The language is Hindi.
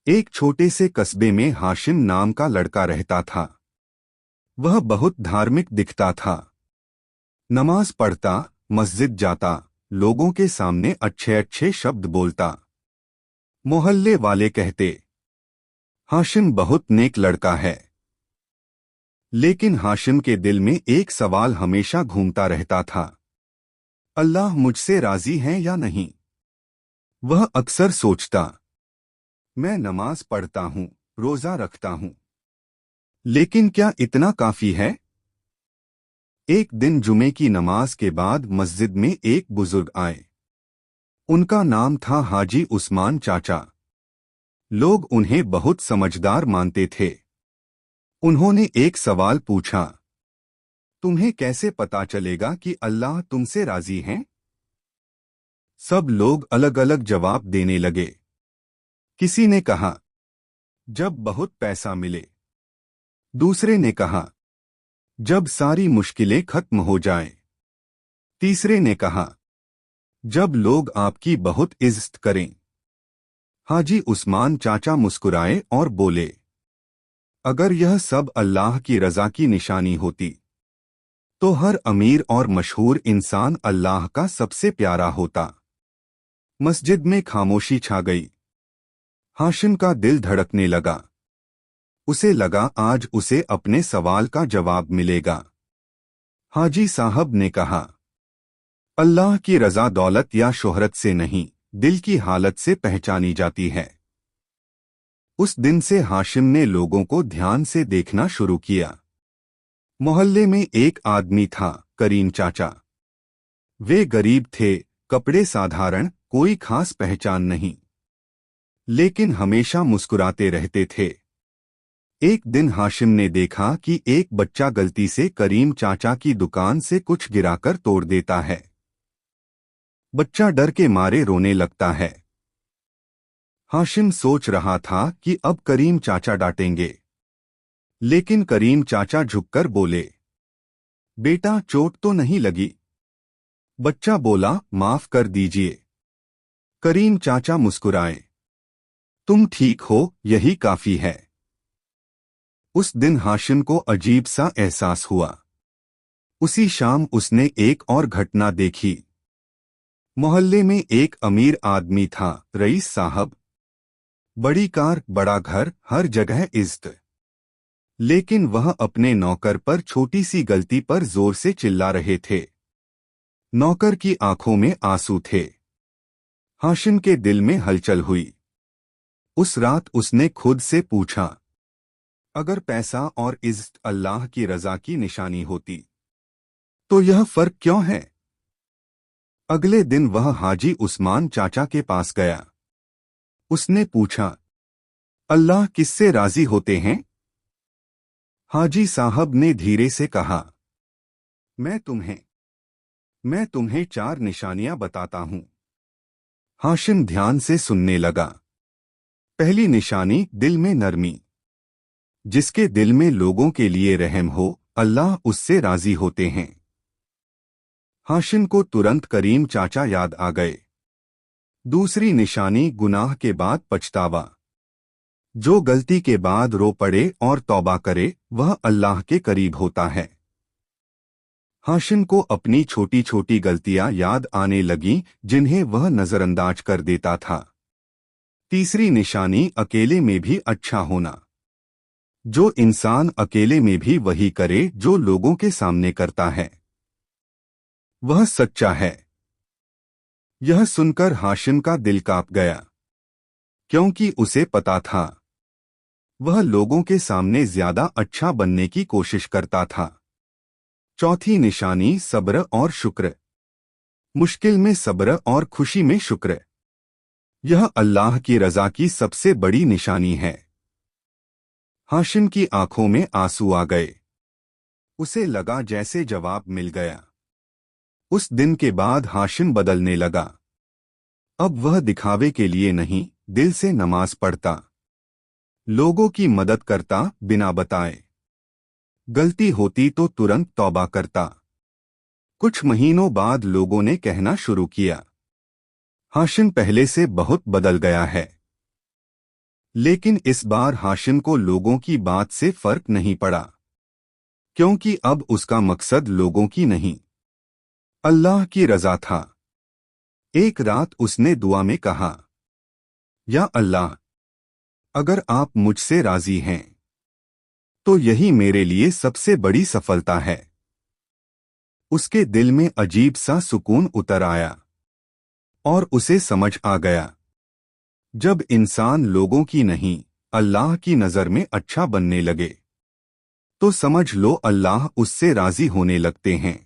एक छोटे से कस्बे में हाशिम नाम का लड़का रहता था। वह बहुत धार्मिक दिखता था। नमाज पढ़ता, मस्जिद जाता, लोगों के सामने अच्छे अच्छे शब्द बोलता। मोहल्ले वाले कहते, हाशिम बहुत नेक लड़का है। लेकिन हाशिम के दिल में एक सवाल हमेशा घूमता रहता था, अल्लाह मुझसे राजी है या नहीं। वह अक्सर सोचता, मैं नमाज पढ़ता हूँ, रोजा रखता हूँ, लेकिन क्या इतना काफी है। एक दिन जुमे की नमाज के बाद मस्जिद में एक बुजुर्ग आए। उनका नाम था हाजी उस्मान चाचा। लोग उन्हें बहुत समझदार मानते थे। उन्होंने एक सवाल पूछा, तुम्हें कैसे पता चलेगा कि अल्लाह तुमसे राजी हैं? सब लोग अलग अलग जवाब देने लगे। किसी ने कहा, जब बहुत पैसा मिले। दूसरे ने कहा, जब सारी मुश्किलें खत्म हो जाएं। तीसरे ने कहा, जब लोग आपकी बहुत इज्जत करें। हाजी उस्मान चाचा मुस्कुराए और बोले, अगर यह सब अल्लाह की रजा की निशानी होती तो हर अमीर और मशहूर इंसान अल्लाह का सबसे प्यारा होता। मस्जिद में खामोशी छा गई। हाशिम का दिल धड़कने लगा। उसे लगा आज उसे अपने सवाल का जवाब मिलेगा। हाजी साहब ने कहा, अल्लाह की रजा दौलत या शोहरत से नहीं, दिल की हालत से पहचानी जाती है। उस दिन से हाशिम ने लोगों को ध्यान से देखना शुरू किया। मोहल्ले में एक आदमी था, करीम चाचा। वे गरीब थे, कपड़े साधारण, कोई खास पहचान नहीं, लेकिन हमेशा मुस्कुराते रहते थे। एक दिन हाशिम ने देखा कि एक बच्चा गलती से करीम चाचा की दुकान से कुछ गिराकर तोड़ देता है। बच्चा डर के मारे रोने लगता है। हाशिम सोच रहा था कि अब करीम चाचा डांटेंगे, लेकिन करीम चाचा झुककर बोले, बेटा चोट तो नहीं लगी। बच्चा बोला, माफ कर दीजिए। करीम चाचा मुस्कुराए, तुम ठीक हो, यही काफी है। उस दिन हाशिम को अजीब सा एहसास हुआ। उसी शाम उसने एक और घटना देखी। मोहल्ले में एक अमीर आदमी था, रईस साहब। बड़ी कार, बड़ा घर, हर जगह इज्जत। लेकिन वह अपने नौकर पर छोटी सी गलती पर जोर से चिल्ला रहे थे। नौकर की आंखों में आंसू थे। हाशिम के दिल में हलचल हुई। उस रात उसने खुद से पूछा, अगर पैसा और इज्जत अल्लाह की रजा की निशानी होती तो यह फर्क क्यों है। अगले दिन वह हाजी उस्मान चाचा के पास गया। उसने पूछा, अल्लाह किससे राजी होते हैं? हाजी साहब ने धीरे से कहा, मैं तुम्हें 4 निशानियां बताता हूं। हाशिम ध्यान से सुनने लगा। पहली निशानी, दिल में नरमी। जिसके दिल में लोगों के लिए रहम हो, अल्लाह उससे राजी होते हैं। हाशिम को तुरंत करीम चाचा याद आ गए। दूसरी निशानी, गुनाह के बाद पछतावा। जो गलती के बाद रो पड़े और तौबा करे, वह अल्लाह के करीब होता है। हाशिम को अपनी छोटी छोटी गलतियां याद आने लगीं, जिन्हें वह नजरअंदाज कर देता था। तीसरी निशानी, अकेले में भी अच्छा होना। जो इंसान अकेले में भी वही करे जो लोगों के सामने करता है, वह सच्चा है। यह सुनकर हाशिम का दिल कांप गया, क्योंकि उसे पता था वह लोगों के सामने ज्यादा अच्छा बनने की कोशिश करता था। चौथी निशानी, सब्र और शुक्र। मुश्किल में सब्र और खुशी में शुक्र। यह अल्लाह की रजा की सबसे बड़ी निशानी है। हाशिम की आंखों में आंसू आ गए। उसे लगा जैसे जवाब मिल गया। उस दिन के बाद हाशिम बदलने लगा। अब वह दिखावे के लिए नहीं, दिल से नमाज पढ़ता, लोगों की मदद करता बिना बताए। गलती होती तो तुरंत तौबा करता। कुछ महीनों बाद लोगों ने कहना शुरू किया, हाशिम पहले से बहुत बदल गया है। लेकिन इस बार हाशिम को लोगों की बात से फर्क नहीं पड़ा, क्योंकि अब उसका मकसद लोगों की नहीं, अल्लाह की रजा था। एक रात उसने दुआ में कहा, या अल्लाह, अगर आप मुझसे राजी हैं तो यही मेरे लिए सबसे बड़ी सफलता है। उसके दिल में अजीब सा सुकून उतर आया और उसे समझ आ गया, जब इंसान लोगों की नहीं अल्लाह की नज़र में अच्छा बनने लगे तो समझ लो अल्लाह उससे राजी होने लगते हैं।